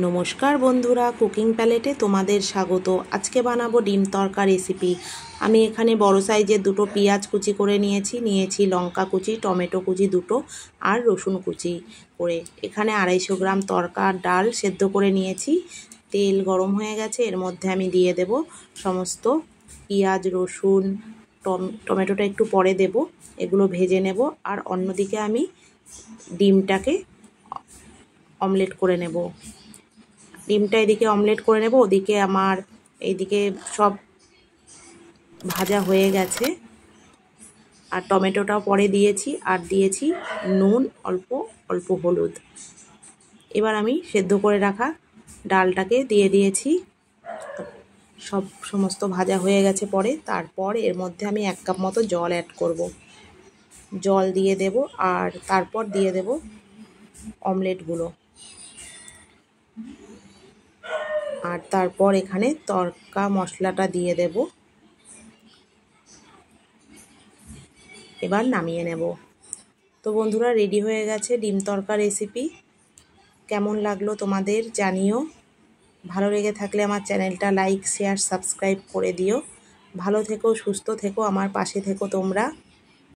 নমস্কার বন্ধুরা, কুকিং প্যালেটে তোমাদের স্বাগত। আজকে বানাবো ডিম তড়কা রেসিপি। আমি এখানে বড় সাইজের দুটো পেঁয়াজ কুচি করে নিয়েছি লঙ্কা কুচি, টমেটো কুচি দুটো আর রসুন কুচি করে। এখানে 250 গ্রাম তড়কা ডাল সেদ্ধ করে নিয়েছি। তেল গরম হয়ে গেছে, এর মধ্যে আমি দিয়ে দেব সমস্ত পেঁয়াজ, রসুন, টমেটোটা একটু পরে দেব, এগুলো ভেজে নেব। আর অন্যদিকে আমি ডিমটাকে অমলেট করে নেব। ডিমটা এদিকে অমলেট করে নেব, ওদিকে আমার এইদিকে সব ভাজা হয়ে গেছে। আর টমেটোটাও পরে দিয়েছি, আর দিয়েছি নুন, অল্প অল্প হলুদ। এবার আমি সেদ্ধ করে রাখা ডালটাকে দিয়ে দিয়েছি। সমস্ত ভাজা হয়ে গেছে পরে। তারপর এর মধ্যে আমি 1 কাপ মতো জল অ্যাড করব। জল দিয়ে দেব, আর তারপর দিয়ে দেব অমলেটগুলো। আর তারপর এখানে তড়কা মশলাটা দিয়ে দেব। এবার নামিয়ে নেব। তো বন্ধুরা, রেডি হয়ে গেছে ডিম তড়কা রেসিপি। কেমন লাগলো তোমাদের জানিও। ভালো লেগে থাকলে আমার চ্যানেলটা লাইক, শেয়ার, সাবস্ক্রাইব করে দিও। ভালো থেকো, সুস্থ থেকো, আমার পাশে থেকো তোমরা।